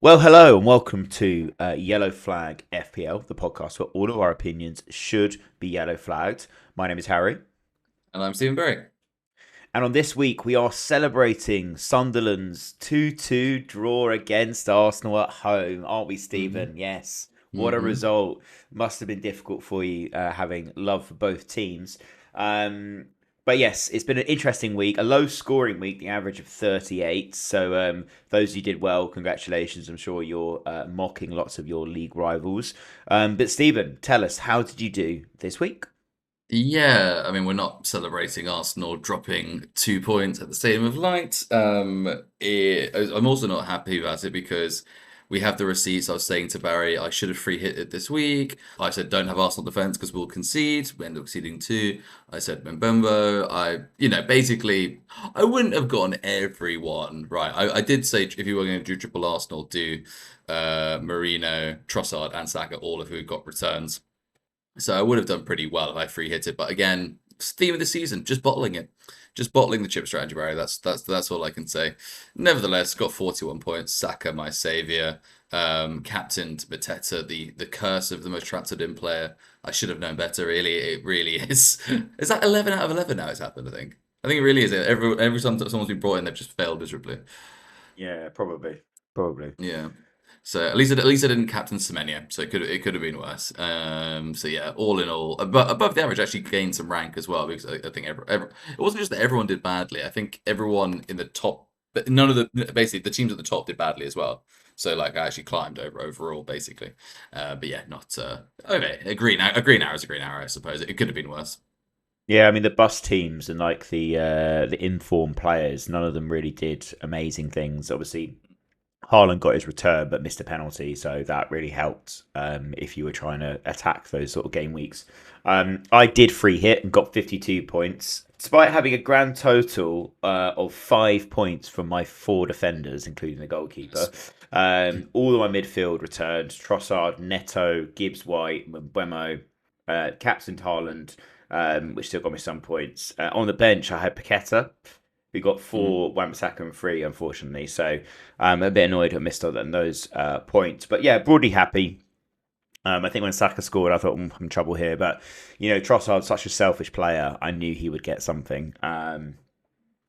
Well, hello and welcome to Yellow Flag FPL, the podcast where all of our opinions should be yellow flagged. My name is Harry, And I'm Stephen Berry. and on this week we are celebrating Sunderland's 2-2 draw against Arsenal at home, aren't we, Mm-hmm. Stephen? Yes. What a Mm-hmm. result. Must have been difficult for you having love for both teams. Um, but yes, it's been an interesting week, a low scoring week, the average of 38. So those who did well, congratulations. I'm sure you're mocking lots of your league rivals. But Stephen, tell us, how did you do this week? Yeah, I mean, we're not celebrating Arsenal dropping 2 points at the Stadium of Light. I'm also not happy about it because we have the receipts. I was saying to Barry, I should have free hit it this week. I said, don't have Arsenal defense because we'll concede. We end up conceding two. I said, Mbembo. Basically, I wouldn't have gotten everyone right. I did say if you were going to do triple Arsenal, do Marino, Trossard, and Saka, all of who got returns. So I would have done pretty well if I free hit it. But again, it's the theme of the season, just bottling it. Just bottling the chip strategy, Barry. That's all I can say. Nevertheless, got 41 points. Saka, my saviour. Captained Mateta, the curse of the most transferred in player. I should have known better, really. It really is. Is that 11 out of 11 now it's happened, I think. I think it really is. Every time someone's been brought in, they've just failed miserably. Yeah, probably. Probably. Yeah. So at least I didn't captain Semenyo, so it could have been worse. So yeah, all in all, above the average, actually gained some rank as well because I think it wasn't just that everyone did badly. I think everyone in the top, but none of basically the teams at the top did badly as well. So like I actually climbed overall basically. But yeah, not okay. A green arrow is a green arrow, I suppose. It could have been worse. Yeah, I mean the bus teams and like the informed players, none of them really did amazing things. Obviously, Haaland got his return but missed a penalty, so that really helped if you were trying to attack those sort of game weeks. I did free hit and got 52 points, despite having a grand total of 5 points from my four defenders, including the goalkeeper. Nice. All of my midfield returned: Trossard, Neto, Gibbs, White, Mbeumo, Captain Haaland, which still got me some points. On the bench, I had Paqueta, who got Mhm. four, Wan-Bissaka and three, unfortunately. So I'm a bit annoyed I missed out on those points. But yeah, broadly happy. I think when Saka scored, I thought I'm in trouble here. But, Trossard's such a selfish player. I knew he would get something. And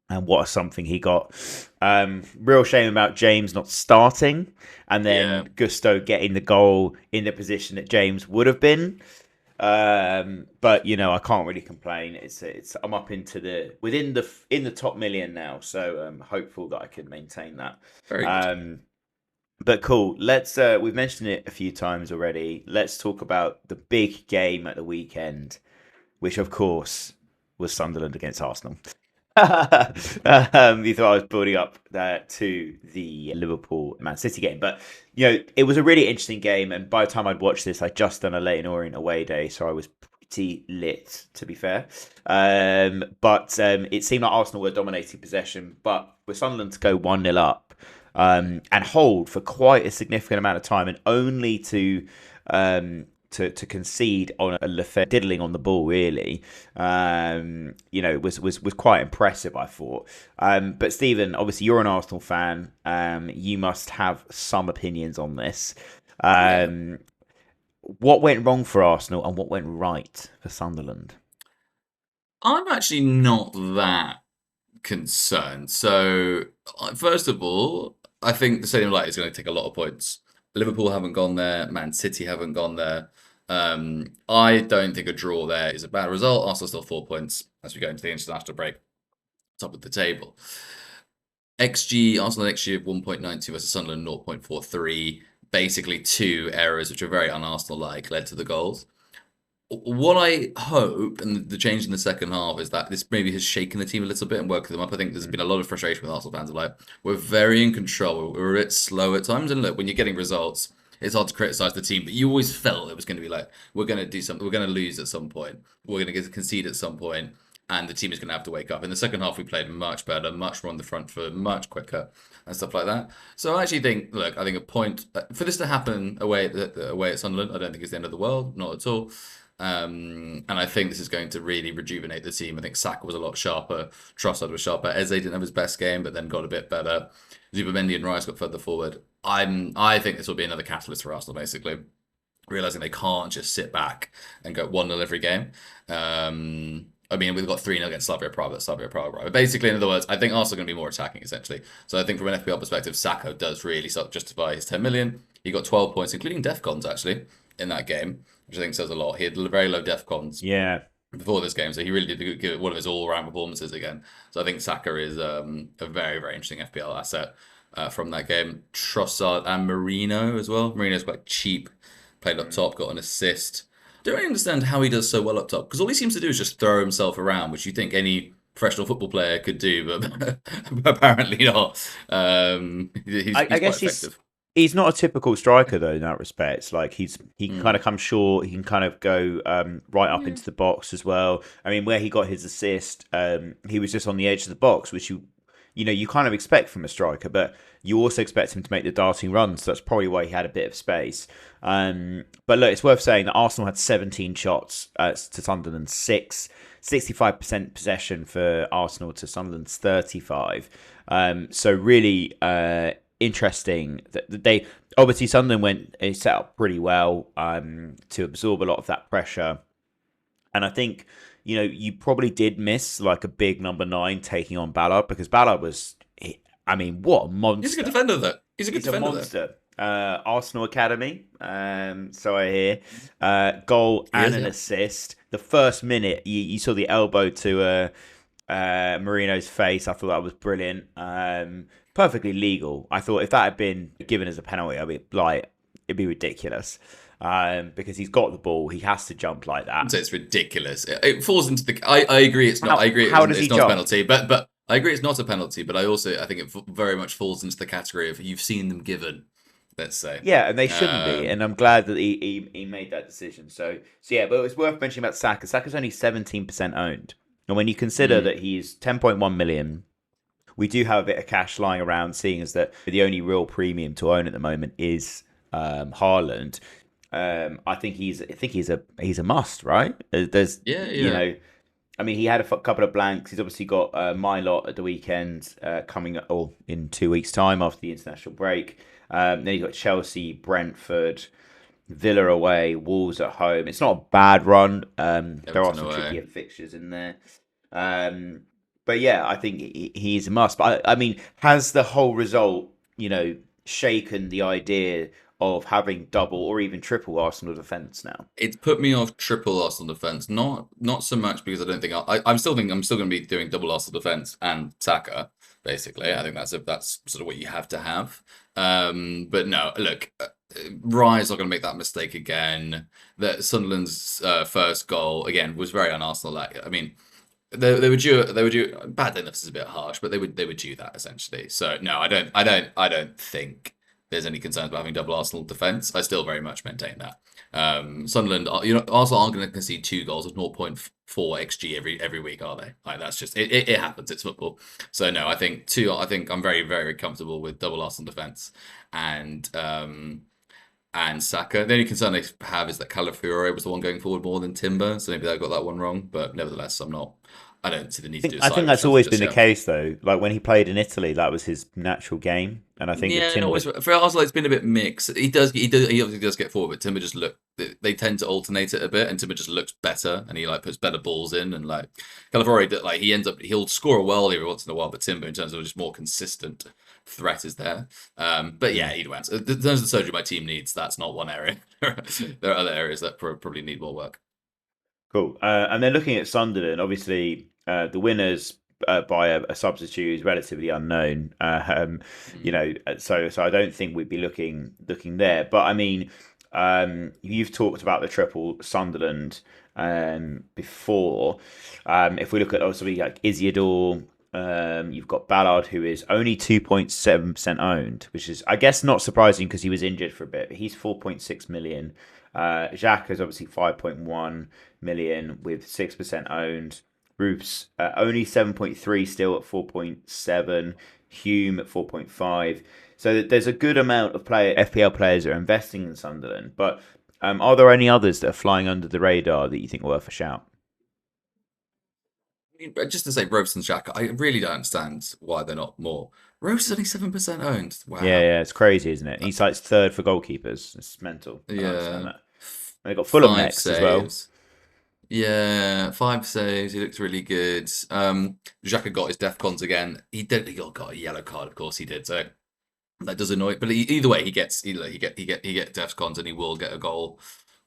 what a something he got. Real shame about James not starting and then Yeah. Gusto getting the goal in the position that James would have been. But I can't really complain. It's I'm up into the within the in the top million now, so I'm hopeful that I can maintain that. Very good. Um, but cool. Let's we've mentioned it a few times already. Let's talk about the big game at the weekend, which of course was Sunderland against Arsenal. You thought I was building up to the Liverpool Man City game, but it was a really interesting game. And by the time I'd watched this, I'd just done a Leyton Orient away day, so I was pretty lit, to be fair. But it seemed like Arsenal were dominating possession, but with Sunderland to go 1-0 up and hold for quite a significant amount of time, and only to concede on a Lefebvre diddling on the ball, really, was quite impressive, I thought. But Stephen, obviously you're an Arsenal fan. You must have some opinions on this. Yeah. Um, what went wrong for Arsenal and what went right for Sunderland? I'm actually not that concerned. So, first of all, I think the Stadium Light is going to take a lot of points. Liverpool haven't gone there. Man City haven't gone there. I don't think a draw there is a bad result. Arsenal still 4 points as we go into the international break, top of the table. XG, Arsenal XG of 1.92 versus Sunderland 0.43. Basically, two errors which are very un-Arsenal like led to the goals. What I hope, and the change in the second half, is that this maybe has shaken the team a little bit and woken them up. I think there's been a lot of frustration with Arsenal fans of like, we're very in control, we're a bit slow at times. And look, when you're getting results, it's hard to criticize the team, but you always felt it was going to be like, we're going to do something, we're going to lose at some point, we're going to concede at some point, and the team is going to have to wake up. In the second half, we played much better, much more on the front foot, much quicker, and stuff like that. So I actually think, look, I think a point for this to happen away at Sunderland, I don't think it's the end of the world, not at all. And I think this is going to really rejuvenate the team. I think Saka was a lot sharper. Trossard was sharper. Eze didn't have his best game, but then got a bit better. Zubamendi and Rice got further forward. I think this will be another catalyst for Arsenal, basically realizing they can't just sit back and go 1-0 every game. I mean, we've got 3-0 against Slavia Prague, that's Slavia Prague, right? But basically, in other words, I think Arsenal are going to be more attacking, essentially. So I think from an FPL perspective, Saka does really sort of justify his 10 million. He got 12 points, including defcons, actually, in that game, which I think says a lot. He had very low defcons Yeah. before this game, so he really did give one of his all-round performances again. So I think Saka is a very, very interesting FPL asset from that game. Trossard and Marino as well. Marino's quite cheap, played up top, got an assist. Don't really understand how he does so well up top, because all he seems to do is just throw himself around, which you think any professional football player could do, but apparently not. He's I quite guess effective. he's not a typical striker though in that respect. Like he can kind Mm. of come short. He can kind of go right up Yeah. into the box as well. I mean, where he got his assist, he was just on the edge of the box, which you kind of expect from a striker, but you also expect him to make the darting runs. So that's probably why he had a bit of space. But look, it's worth saying that Arsenal had 17 shots to Sunderland's 6. 65% possession for Arsenal to Sunderland's 35. So really interesting that they obviously Sunderland went set up pretty well to absorb a lot of that pressure, and I think you probably did miss like a big number 9 taking on Ballard, because Ballard was, I mean, what a He's a good monster. defender, though. He's a good He's a defender, though. monster. Arsenal Academy, so I hear. Goal He and is, an yeah. assist. The first minute, you saw the elbow to Marino's face. I thought that was brilliant. Perfectly legal. I thought if that had been given as a penalty, it'd be ridiculous. Because he's got the ball, he has to jump like that. So it's ridiculous. It falls into the. I agree. It's not. I agree. How does he It's not a jump? penalty. But I agree. It's not a penalty. But I think it very much falls into the category of you've seen them given. Let's say. Yeah, and they shouldn't be. Um, And I'm glad that he made that decision. So yeah, but it was worth mentioning about Saka. Saka's only 17% owned. And when you consider mm, that he's 10.1 million, we do have a bit of cash lying around, seeing as that the only real premium to own at the moment is Haaland. I think he's a must, right? There's yeah. Yeah. I mean, he had a couple of blanks. He's obviously got my lot at the weekend coming or in 2 weeks' time after the international break. Then he's got Chelsea, Brentford, Villa away, Wolves at home. It's not a bad run. There are Everton some away. trickier fixtures in there. But yeah, I think he's a must. But I mean, has the whole result, shaken the idea of having double or even triple Arsenal defence now? It's put me off triple Arsenal defense. Not so much because I don't think I'm still thinking I'm still going to be doing double Arsenal defense and Saka. Basically, I think that's sort of what you have to have. But no, look, Rye's not going to make that mistake again. That Sunderland's first goal again was very un-Arsenal. I mean, they were due. They were due. Bad enough is a bit harsh, but they were due that essentially. So no, I don't think there's any concerns about having double Arsenal defense. I still very much maintain that. Sunderland, Arsenal aren't going to concede 2 goals of 0.4 xg every week, are they? Like that's just it happens. It's football. So no, I think two. I think I'm very very comfortable with double Arsenal defense and Saka. The only concern they have is that Calafiore was the one going forward more than Timber, so maybe they got that one wrong. But nevertheless, I don't see the need to do a I think side that's shuffle always just been the yet. case, though. Like when he played in Italy, that was his natural game, and I think with Yeah, Timber, always for Arsenal, it's been a bit mixed. He obviously does get forward, but Timber just look. They tend to alternate it a bit, and Timber just looks better, and he like puts better balls in, and like Calafiore, like he'll score a world every once in a while, but Timber in terms of just more consistent threat is there. But yeah, either way, in terms of the surgery my team needs, that's not one area. There are other areas that probably need more work. cool. And then looking at Sunderland, obviously the winners by a substitute is relatively unknown. Mm. So I don't think we'd be looking there. But I mean, you've talked about the triple Sunderland before. If we look at obviously like Isidore. You've got Ballard, who is only 2.7% owned, which is, I guess, not surprising because he was injured for a bit. But he's 4.6 million. Jacques is obviously 5.1 million with 6% owned. Roofs only 7.3, still at 4.7. Hume at 4.5. So there's a good amount of FPL players that are investing in Sunderland. But are there any others that are flying under the radar that you think are worth a shout? Just to say, Robson Xhaka, I really don't understand why they're not more. Rose is only 7% owned. Yeah, Wow. yeah, it's crazy, isn't it? He's like third for goalkeepers. It's mental. I don't understand Yeah. that. And they got Fulham Five next as well. saves. Yeah, 5 saves. He looks really good. Xhaka got his defcons again. He did. Got a yellow card, of course he did. So that does annoy. But either way, he get defcons and he will get a goal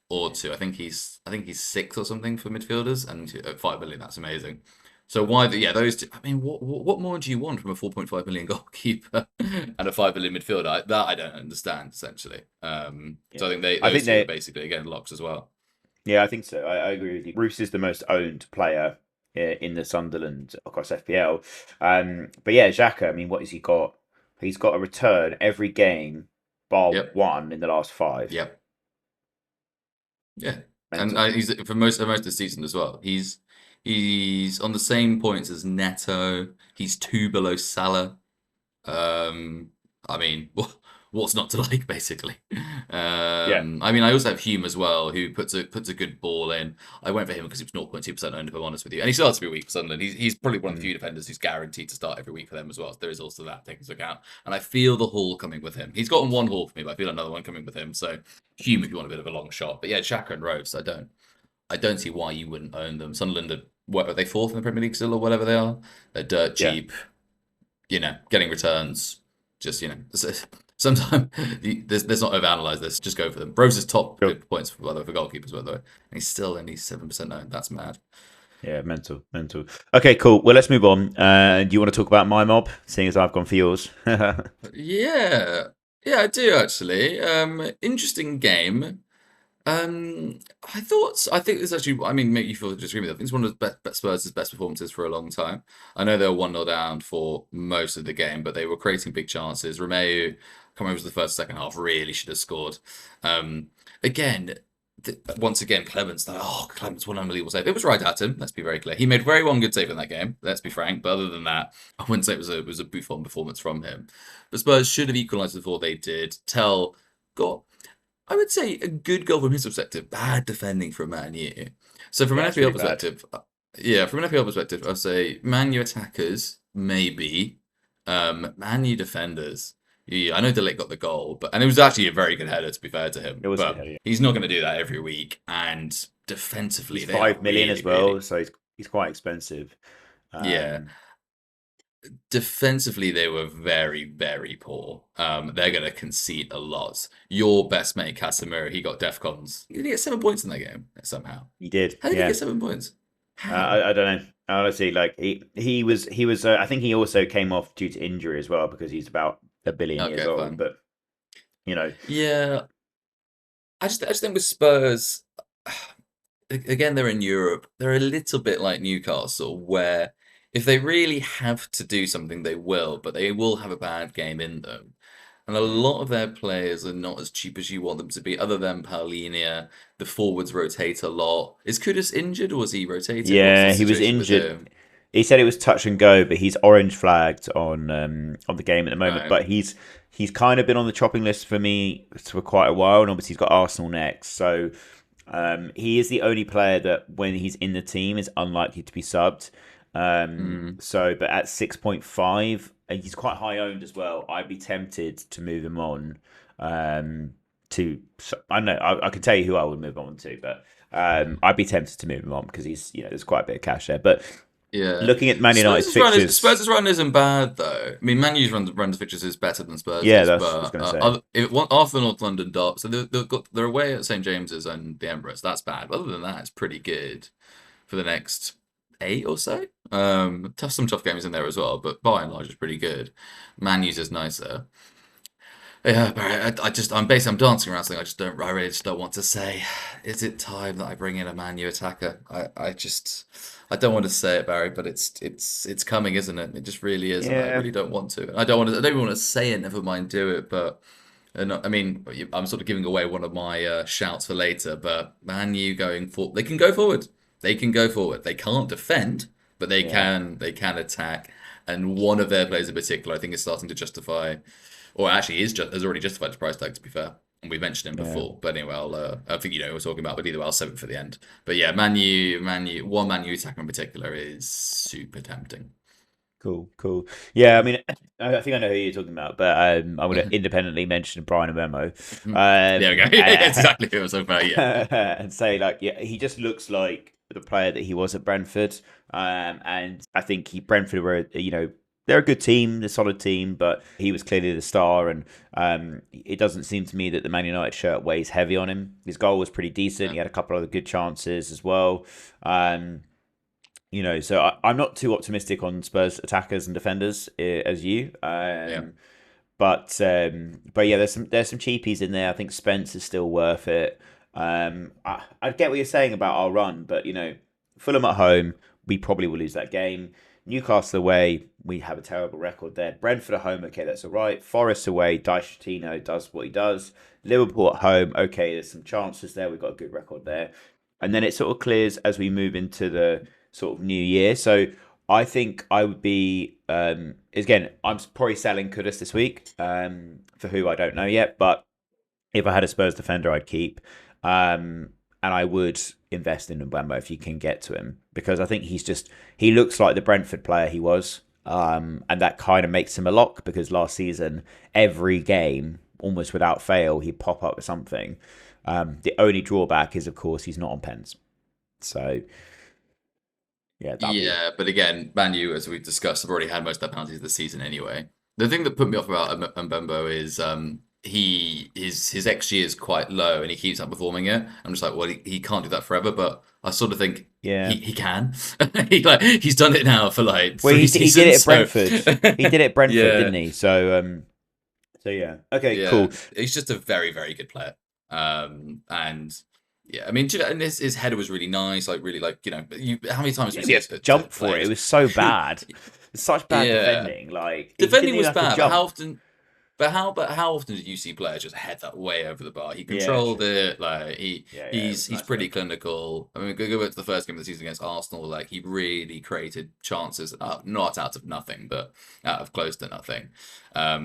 or two. I think he's sixth or something for midfielders, and at 5 million, that's amazing. So why yeah, those two, I mean, what more do you want from a 4.5 million goalkeeper and a 5 million midfielder? That I don't understand essentially. So Yeah, I think they I think those two are they. basically again locks as well. Yeah, I think so. I agree with you. Bruce is the most owned player in the Sunderland across FPL. But yeah, Xhaka. I mean, what has he got? He's got a return every game, bar Yep. one in the last five. Yep. Yeah, and Mental. he's for most of the season as well. He's on the same points as Neto. He's two below Salah. Um, I mean, what's not to like, basically? Yeah. I mean, I also have Hume as well, who puts a good ball in. I went for him because he was 0.2% owned, if I'm honest with you, and he starts every week for Sunderland. He's probably one of the Mm, few defenders who's guaranteed to start every week for them as well. So there is also that taken into account, and I feel the haul coming with him. He's gotten one haul for me, but I feel another one coming with him. So Hume, if you want a bit of a long shot, but yeah, Xhaka and Rose, I don't see why you wouldn't own them. Sunderland are they fourth in the Premier League still or whatever they are? They're dirt yeah. cheap, getting returns. Just sometimes there's not overanalyze this. Just go for them. Rose is top Cool. points for goalkeepers, by the way, and he's still only 7% owned. That's mad. Yeah, mental, mental. Okay, cool. Well, let's move on. Do you want to talk about my mob, seeing as I've gone for yours? Yeah, yeah, I do actually. Interesting game. I think this actually, I mean, make you feel disagree with me. I think it's one of the Spurs' best performances for a long time. I know they were 1-0 down for most of the game, but they were creating big chances. Romeo, come over to the first, second half, really should have scored. Again, once again, Clemens, one unbelievable save. It was right at him, let's be very clear. He made very one good save in that game, let's be frank. But other than that, I wouldn't say it was a Buffon performance from him. But Spurs should have equalised before they did. Got I would say a good goal from his perspective, bad defending from Man U. So from an Yeah, it's FPL really bad. perspective, yeah, from an FPL perspective, I'd say Man U attackers, maybe. Man U defenders. Yeah, I know Delict got the goal, and it was actually a very good header, to be fair to him. It was a good But header. Yeah. he's not going to do that every week. And He's defensively, they are 5 million really, as well, really, so he's quite expensive. yeah. Um, Defensively, they were very, very poor. They're going to concede a lot. Your best mate, Casemiro, he got defcons. He did get 7 points in that game somehow. he did. How did he Yeah. get 7 points? How? I don't know. Honestly, like he was. I think he also came off due to injury as well because he's about a billion years Okay, old. fine. But you know, Yeah, I just think with Spurs, again, they're in Europe. They're a little bit like Newcastle, where if they really have to do something, they will, but they will have a bad game in them. And a mm, lot of their players are not as cheap as you want them to be, other than Paulinia. The forwards rotate a lot. Is Kudus injured or is he rotating? What's the yeah, he was situation with injured. him? He said it was touch and go, but he's orange flagged on the game at the moment. Right. But he's kind of been on the chopping list for me for quite a while, and obviously he's got Arsenal next. So he is the only player that when he's in the team is unlikely to be subbed. Mm. But at 6.5, and he's quite high owned as well. I'd be tempted to move him on. I don't know. I can tell you who I would move on to, but I'd be tempted to move him on because there's quite a bit of cash there. But Yeah. looking at Man United's Spurs' run is fixtures, Spurs' run isn't bad though. I mean, Man U's run of fixtures is better than yeah, Spurs', that's what I was but going to say. after the North London derby, so they're away at St James's and the Emirates. That's bad. But other than that, it's pretty good for the next 8 or so. Some tough games in there as well, but by and large, it's pretty good. Man U's is nicer. Yeah, Barry, I'm dancing around something. I really just don't want to say. Is it time that I bring in a Man U attacker? I don't want to say it, Barry, but it's coming, isn't it? It just really is, and I Yeah, really don't want to. I don't even want to say it. Never mind, do it. But I mean, I'm sort of giving away one of my shouts for later. But Man U going for, they can go forward. They can go forward. They can't defend, but they yeah, can. They can attack. And one of their players in particular, I think, is starting to justify or actually has already justified the price tag, to be fair. And we mentioned him yeah. before. But anyway, I think you know who we're talking about, but either way, I'll save it for the end. But yeah, Man U, one Man U attacker in particular is super tempting. Cool. Yeah, I mean, I think I know who you're talking about, but I'm going to independently mention Brian Mbemo, There we go. That's exactly who I was talking about. Yeah. and say like, yeah, he just looks like the player that he was at Brentford, and I think Brentford were, they're a good team, a solid team, but he was clearly the star, and it doesn't seem to me that the Man United shirt weighs heavy on him. His goal was pretty decent. Yeah. He had a couple of other good chances as well. So I'm not too optimistic on Spurs attackers and defenders as you. Yeah. But yeah, there's some cheapies in there. I think Spence is still worth it. I get what you're saying about our run, but Fulham at home, we probably will lose that game. Newcastle away, we have a terrible record there. Brentford at home, okay, that's all right. Forest away, Dichatino does what he does. Liverpool at home, okay, there's some chances there. We've got a good record there. And then it sort of clears as we move into the sort of new year. So I think I would be, again, I'm probably selling Kudus this week, for who I don't know yet. But if I had a Spurs defender, I'd keep. And I would invest in Mbemba if you can get to him, because I think he looks like the Brentford player he was. And that kind of makes him a lock, because last season, every game, almost without fail, he'd pop up with something. The only drawback is, of course, he's not on pens. So, yeah, Yeah, but again, Man U, as we've discussed, have already had most of their penalties this season anyway. The thing that put me off about Mbembo is his XG is quite low and he keeps outperforming it. I'm just like, well, he can't do that forever, but I sort of think yeah. he can. He's done it now for like well, three he did it at seasons, Brentford. He did it at Brentford, Yeah. didn't he? So yeah. Okay, Yeah. cool. He's just a very, very good player. And yeah, I mean, and his header was really nice. Like, really, like, how many times He had to jump for it. It was so bad. It's such bad defending. Like, defending was even have to bad. jump. But how often did you see players just head that way over the bar? He controlled it. Like he's nice pretty clinical. I mean, go back to the first game of the season against Arsenal. Like he really created chances, not out of nothing, but out of close to nothing. I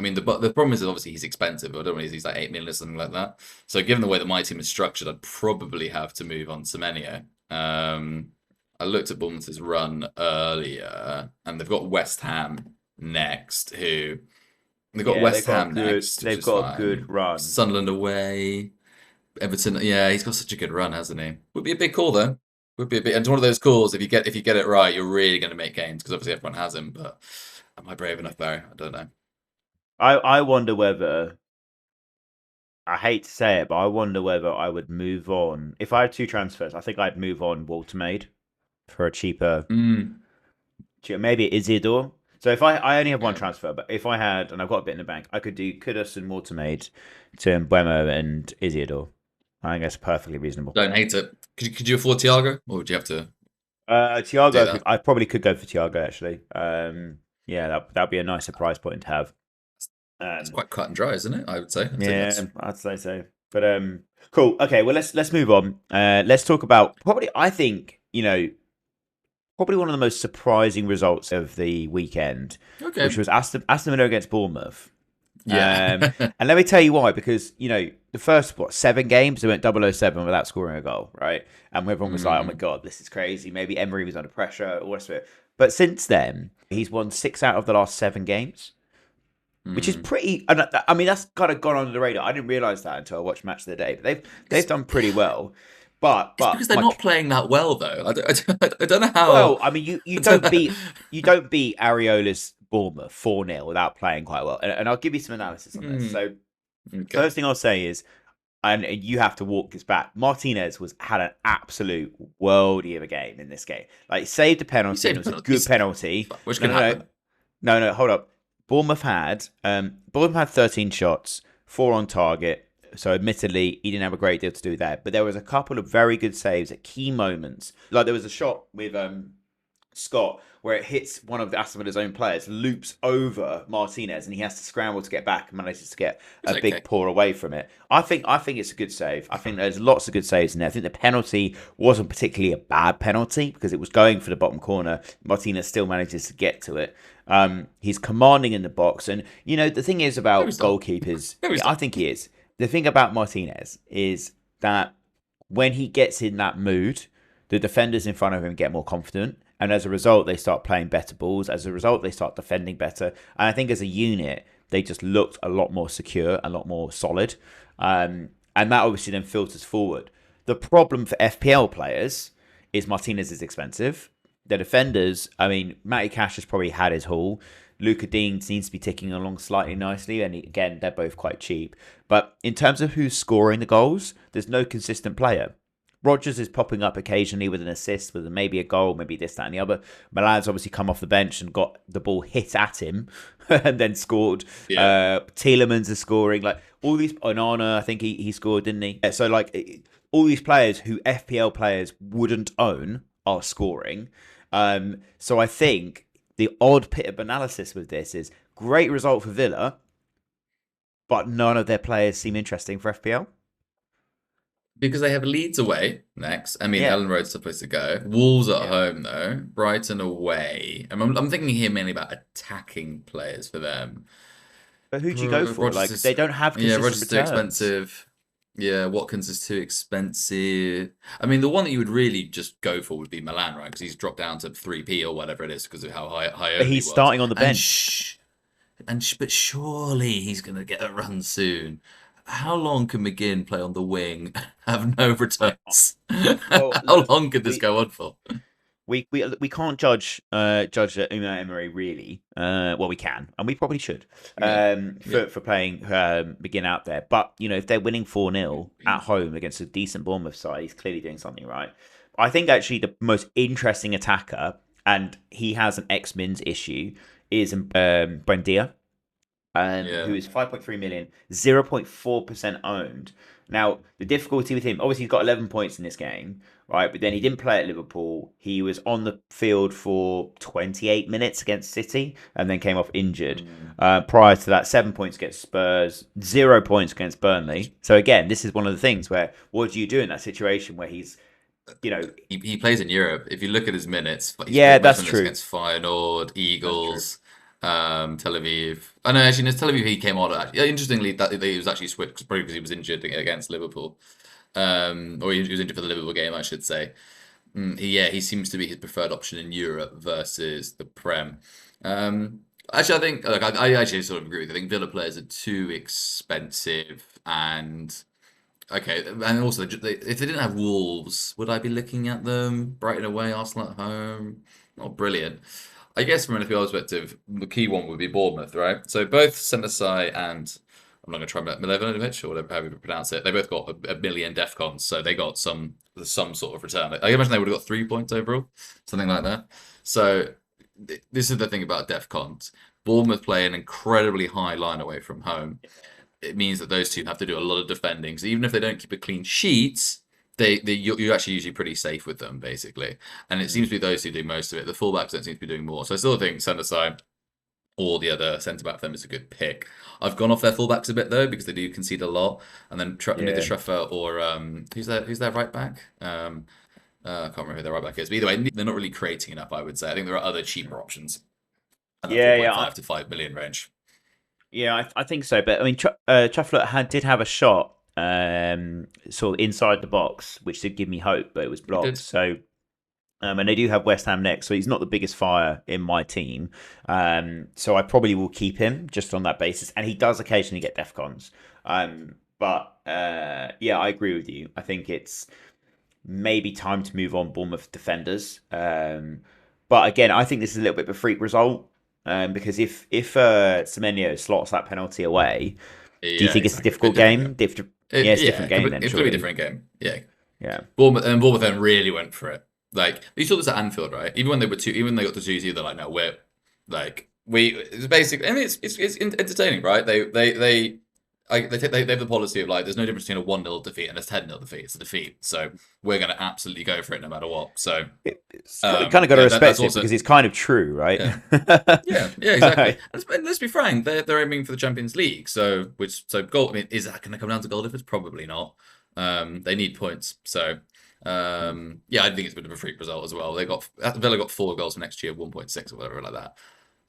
mean, the problem is obviously he's expensive. I don't know, he's like 8 million or something like that. So given the way that my team is structured, I'd probably have to move on Semenyo. I looked at Bournemouth's run earlier, and they've got West Ham next, who. They've got West Ham next. They've got a good run. Sunderland away. Everton. Yeah, he's got such a good run, hasn't he? Would be a big call though. Would be a big. And it's one of those calls. If you get it right, you're really going to make gains, because obviously everyone has him. But am I brave enough, Barry? I don't know. I wonder whether. I hate to say it, but I wonder whether I would move on. If I had 2 transfers, I think I'd move on Watermaid for a cheaper. Maybe Isidore. So if I only have one transfer, but if I had, and I've got a bit in the bank, I could do Kudus and Watermaid to Mbeumo and Isidore. I think that's perfectly reasonable. Don't hate it. Could you afford Thiago, or would you have to? Thiago, I probably could go for Thiago actually. Yeah, that'd be a nicer price point to have. It's quite cut and dry, isn't it? I would say. I'd say so. But cool. Okay, well let's move on. Let's talk about probably. I think probably one of the most surprising results of the weekend, which was Aston Villa against Bournemouth. Yeah. And let me tell you why, because, the first, 7 games, they went 007 without scoring a goal, right? And everyone was like, oh my God, this is crazy. Maybe Emery was under pressure, all the rest of it. But since then, he's won 6 out of the last 7 games, which is pretty, I mean, that's kind of gone under the radar. I didn't realise that until I watched Match of the Day, but they've done pretty well. But because they're not playing that well, though. I don't know how. Well, I mean, you don't beat Areola's Bournemouth 4-0 without playing quite well, and I'll give you some analysis on this. So, first thing I'll say is, and you have to walk this back. Martinez had an absolute worldie of a game in this game. Like, saved a penalty. It was a good penalty. Which can happen. No, hold up. Bournemouth had 13 shots, 4 on target. So admittedly, he didn't have a great deal to do there. But there was a couple of very good saves at key moments. Like there was a shot with Scott where it hits one of Aston Villa's own players, loops over Martinez, and he has to scramble to get back and manages to get a big pour away from it. I think it's a good save. I think there's lots of good saves in there. I think the penalty wasn't particularly a bad penalty because it was going for the bottom corner. Martinez still manages to get to it. He's commanding in the box. And, the thing is about goalkeepers, I think he is. The thing about Martinez is that when he gets in that mood, the defenders in front of him get more confident. And as a result, they start playing better balls. As a result, they start defending better. And I think as a unit, they just looked a lot more secure, a lot more solid. And that obviously then filters forward. The problem for FPL players is Martinez is expensive. The defenders, I mean, Matty Cash has probably had his haul. Luca Dean seems to be ticking along slightly nicely, and again, they're both quite cheap. But in terms of who's scoring the goals, there's no consistent player. Rodgers is popping up occasionally with an assist, with maybe a goal, maybe this, that, and the other. Milan's obviously come off the bench and got the ball hit at him and then scored. Yeah. Tielemans is scoring. Like all these, Onana, I think he scored, didn't he? So like all these players who FPL players wouldn't own are scoring. So I think the odd bit of analysis with this is great result for Villa, but none of their players seem interesting for FPL. Because they have Leeds away next. I mean, Yeah, Ellen Road's supposed to go. Wolves at yeah. home, though. Brighton away. I'm thinking here mainly about attacking players for them. But who do you go for? Rogers Like is, they don't have yeah, consistent Rogers is too returns. expensive. Yeah, Watkins is too expensive. I mean, the one that you would really just go for would be Milan, right? Because he's dropped down to 3p or whatever it is because of how high But owned he he's was. starting on the And bench. but surely he's going to get a run soon. How long can McGinn play on the wing, have no I returns? Well, How look, long could this we go on for? we can't judge Unai Emery really. Well, we can, and we probably should Yeah, yeah. for playing begin out there. But you know, if they're winning 4-0 at home against a decent Bournemouth side, he's clearly doing something right. I think actually the most interesting attacker, and he has an X-Mins issue, is Buendia, who Yeah. is 5.3 million, 0.4% owned. Now, the difficulty with him, obviously, he's got 11 points in this game, right? But then he didn't play at Liverpool. He was on the field for 28 minutes against City and then came off injured. Mm. Prior to that, 7 points against Spurs, 0 points against Burnley. So, again, this is one of the things where what do you do in that situation where he's, you know, He plays in Europe. If you look at his minutes, he's yeah, played most that's minutes true. against Feyenoord, That's true. Eagles, Tel Aviv. I know actually, in Tel Aviv he came on. Actually, interestingly, that he was actually switched probably because he was injured against Liverpool, or he was injured for the Liverpool game, I should say. He seems to be his preferred option in Europe versus the Prem. Actually, I think look, I actually sort of agree with you. I think Villa players are too expensive and. Okay, and also if they didn't have Wolves, would I be looking at them? Brighton away, Arsenal at home. Not brilliant. I guess from an FPL perspective, the key one would be Bournemouth, right? So both Senasai and I'm not going to try Milevinovic or whatever however you pronounce it. They both got a million defcons, so they got some sort of return. I imagine they would have got 3 points overall, something like that. So this is the thing about defcons. Bournemouth play an incredibly high line away from home. It means that those two have to do a lot of defending. So even if they don't keep a clean sheet, you're actually usually pretty safe with them, basically. And it seems to be those who do most of it. The fullbacks don't seem to be doing more. So I still think centre side or the other centre back for them is a good pick. I've gone off their fullbacks a bit though because they do concede a lot. And then neither Yeah. Schroeder or who's their right back? I can't remember who their right back is. But either way, they're not really creating enough. I would say. I think there are other cheaper options at that Yeah, yeah. 4.5 to 5 million range. Yeah, I think so. But I mean, Trufflet did have a shot sort of inside the box, which did give me hope, but it was He blocked. did. So, and they do have West Ham next, so he's not the biggest fire in my team. So I probably will keep him just on that basis. And he does occasionally get defcons. But yeah, I agree with you. I think it's maybe time to move on Bournemouth defenders. But again, I think this is a little bit of a freak result. Because if Semenyo slots that penalty away, do you Yeah, think it's a exactly. Bit difficult different game? game. Yeah, it's a different game then, It's completely surely. different game. Yeah, Yeah, Bournemouth then really went for it. Like you saw this at Anfield, right? Even when they were two, even when they got to 2-2, they're like, no, we're like we. It's basically, I mean, it's entertaining, right? They have the policy of like, there's no difference between a 1-0 defeat and a 10-0 defeat. It's a defeat, so we're gonna absolutely go for it no matter what. So, kind of got to that's respect it also because it's kind of true, right? yeah. Yeah, exactly. And let's be frank, they're aiming for the Champions League. So goal. I mean, is that going to come down to goal difference? Probably not. They need points. So yeah, I think it's a bit of a freak result as well. Villa got 4 goals for next year, 1.6 or whatever like that.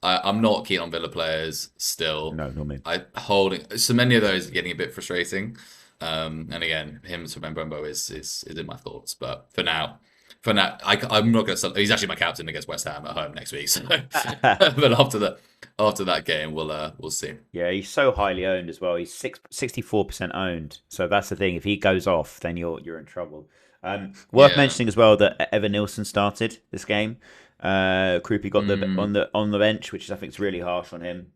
I'm not keen on Villa players still. No, not me. Semenyo though is getting a bit frustrating. And again, him to Mbembo is in my thoughts. But for now, for now, I'm not going to. He's actually my captain against West Ham at home next week. So, but after that game, we'll see. Yeah, he's so highly owned as well. He's 64% owned. So that's the thing. If he goes off, then you're in trouble. Worth Yeah. mentioning as well that Evan Nilsson started this game. Krupi got the Mm, on the bench, which I think is really harsh on him.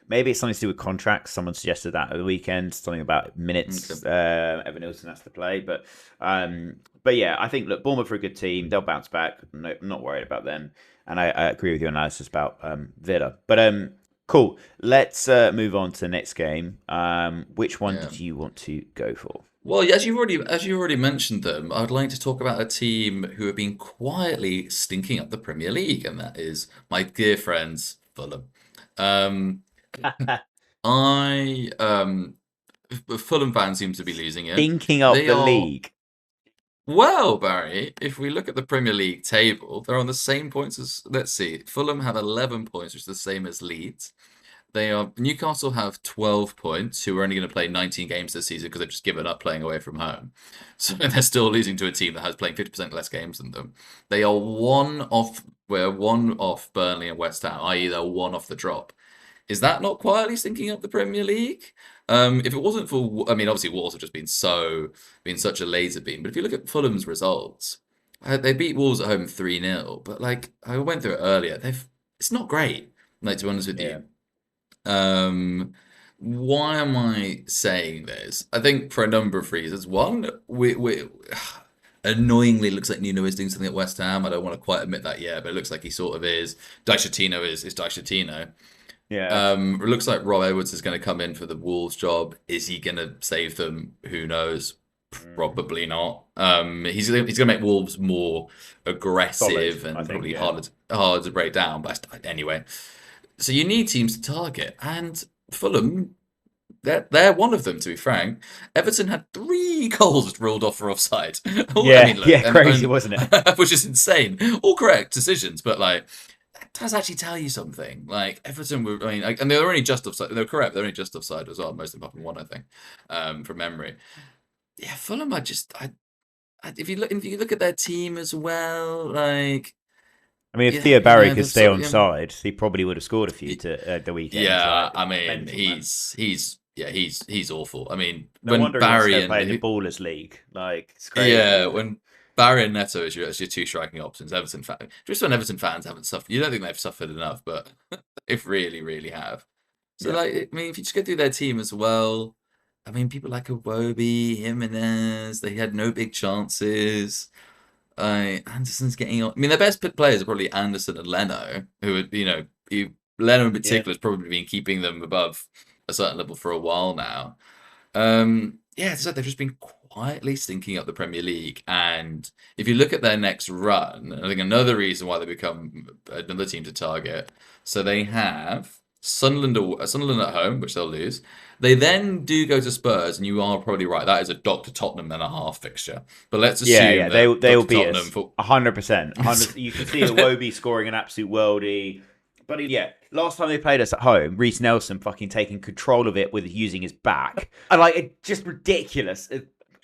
Maybe it's something to do with contracts. Someone suggested that at the weekend, something about okay. minutes. Evan Nilsson has to play, but yeah, I think look, Bournemouth are a good team. They'll bounce back. No, I'm not worried about them, and I agree with your analysis about Villa. But cool. Let's move on to the next game. Which one Yeah. did you want to go for? Well, as you already mentioned them, I'd like to talk about a team who have been quietly stinking up the Premier League, and that is my dear friends Fulham. Um, I Fulham fans seem to be losing it. Thinking up They the are league. well, Barry. If we look at the Premier League table, they're on the same points as let's see. Fulham have 11 points, which is the same as Leeds. They are Newcastle have 12 points, who are only going to play 19 games this season because they've just given up playing away from home. So they're still losing to a team that has playing 50% less games than them. They are one off Burnley and West Ham, i.e. they're one off the drop. Is that not quietly sinking up the Premier League? If it wasn't for, I mean, obviously Wolves have just been such a laser beam. But if you look at Fulham's results, they beat Wolves at home 3-0. But like I went through it earlier, it's not great. Like to be honest with Yeah. you, why am I saying this? I think for a number of reasons. One, we annoyingly looks like Nuno is doing something at West Ham. I don't want to quite admit that yet, but it looks like he sort of is. Dichatino is Dichatino. Yeah. It looks like Rob Edwards is going to come in for the Wolves job. Is he going to save them? Who knows? Mm. Probably not. He's going to make Wolves more Solid, aggressive I and think. probably Yeah. hard to break down. But anyway, so you need teams to target, and Fulham, they're one of them. To be frank, Everton had 3 goals ruled off for offside. I Yeah. mean, look, Yeah. Crazy, wasn't it? which is insane. All correct decisions, but like that does actually tell you something. Like Everton were, I mean, and they were only just offside. They were correct. They're only just offside as well, most apart from one, I think, from memory. Yeah, Fulham. If you look at their team as well, like I mean, if yeah, Theo you Barry know, could they've stay sort on of, side, he probably would have scored a few to the weekend. yeah, Like I mean, mental, man. he's awful. I mean, No when wonder he wants to Barry go play in the and Ballers League. Like it's yeah, crazy. when Barry and Neto as your two striking options, just when Everton fans haven't suffered, you don't think they've suffered enough, but they've really have. So Yeah, like, I mean, if you just go through their team as well, I mean, people like Iwobi, Jimenez, they had no big chances. Anderson's getting on. I mean, their best players are probably Anderson and Leno, who are, Leno in yeah. particular has probably been keeping them above a certain level for a while now. Yeah, so they've just been quietly stinking up the Premier League. And if you look at their next run, I think another reason why they become another team to target. So they have Sunderland at home, which they'll lose. They then do go to Spurs, and you are probably right. That is a Dr. Tottenham and a half fixture. But let's Yeah, assume yeah, they that will Dr. beat Tottenham us for 100%. 100. You can see Iwobi scoring an absolute worldie. But yeah, last time they played us at home, Reece Nelson fucking taking control of it with using his back. I like it, just ridiculous.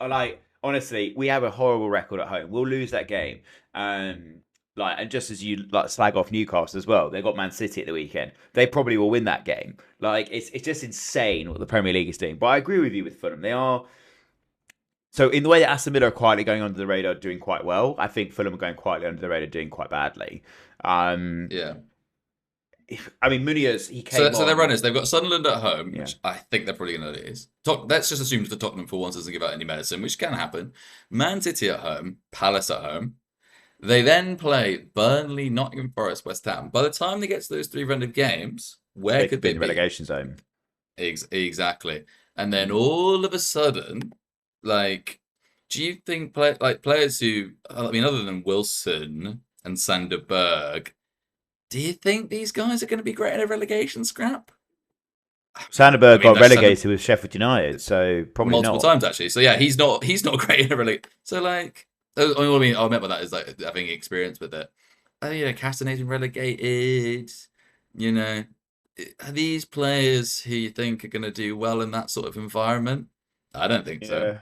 I like honestly, we have a horrible record at home. We'll lose that game. And just as you like slag off Newcastle as well, they got Man City at the weekend. They probably will win that game. Like it's just insane what the Premier League is doing. But I agree with you with Fulham. They are. So in the way that Aston Villa are quietly going under the radar, doing quite well, I think Fulham are going quietly under the radar, doing quite badly. Um, yeah. I mean, Munoz, he So, came so their on. runners, they've got Sunderland at home, Yeah, which I think they're probably going to lose. Let's just assume that Tottenham for once doesn't give out any medicine, which can happen. Man City at home, Palace at home. They then play Burnley, Nottingham Forest, West Ham. By the time they get to those 3 rounded games, where they could could be they in the be? relegation zone. Exactly. And then Mm. all of a sudden, like, do you think players who, I mean, other than Wilson and Sander Berg, do you think these guys are going to be great in a relegation scrap? I Sanderberg mean, got that's Sander relegated with Sheffield United, so probably multiple not. times actually. So yeah, he's not great in a relegation. So like, I mean, I meant by that is like having experience with it. Castanet's been relegated. You know, are these players who you think are going to do well in that sort of environment? I don't think so. Yeah,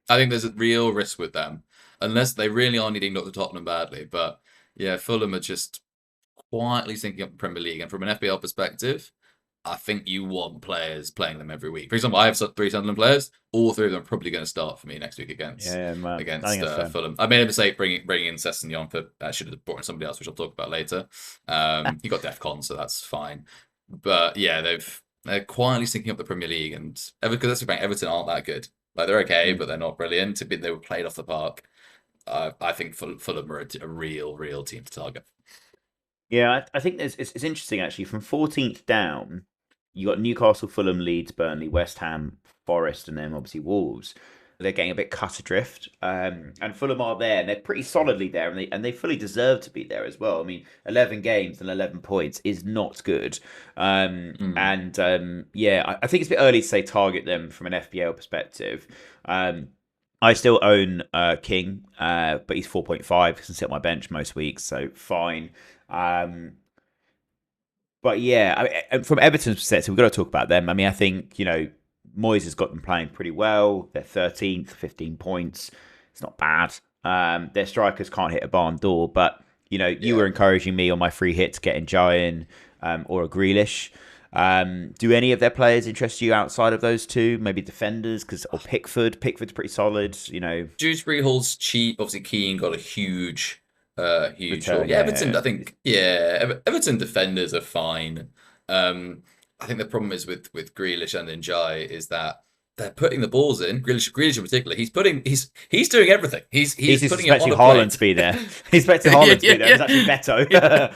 I think there's a real risk with them. unless they really are needing Dr. Tottenham badly. But yeah, Fulham are just quietly sinking up the Premier League. And from an FPL perspective, I think you want players playing them every week. For example, I have three Sunderland players. All three of them are probably going to start for me next week Yeah, man. I think against that's fair. Fulham. I made a mistake bringing in Sessegnon for. I should have brought in somebody else, which I'll talk about later. He got DEFCON, so that's fine. But yeah, they're quietly sinking up the Premier League, and because that's the thing, Everton aren't that good. Like they're okay, but they're not brilliant. They were played off the park. I think Fulham are a real team to target. Yeah, I think it's interesting actually. From 14th down, you got Newcastle, Fulham, Leeds, Burnley, West Ham, Forest, and then obviously Wolves. They're getting a bit cut adrift, and Fulham are there, and they're pretty solidly there, and they fully deserve to be there as well. I mean, 11 games and 11 points is not good, yeah, I think it's a bit early to say target them from an FPL perspective. I still own King, but he's 4.5. Can sit on my bench most weeks, so fine. But yeah, from Everton's perspective, we've got to talk about them. I mean, I think, Moyes has got them playing pretty well. They're 13th, 15 points. It's not bad. Their strikers can't hit a barn door, but, you were encouraging me on my free hit to get in Giant or a Grealish. Do any of their players interest you outside of those two? Maybe defenders, or Pickford. Pickford's pretty solid. Dewsbury Hall's cheap. Obviously, Keane got a huge haul. Return. Yeah, Yeah, Everton. yeah. I think Everton defenders are fine. I think the problem is with Grealish and Njai is that they're putting the balls in. Grealish in particular, he's doing everything. He's putting it on expecting a Haaland plate. to be there. He's expecting Haaland to be there. It's actually Beto.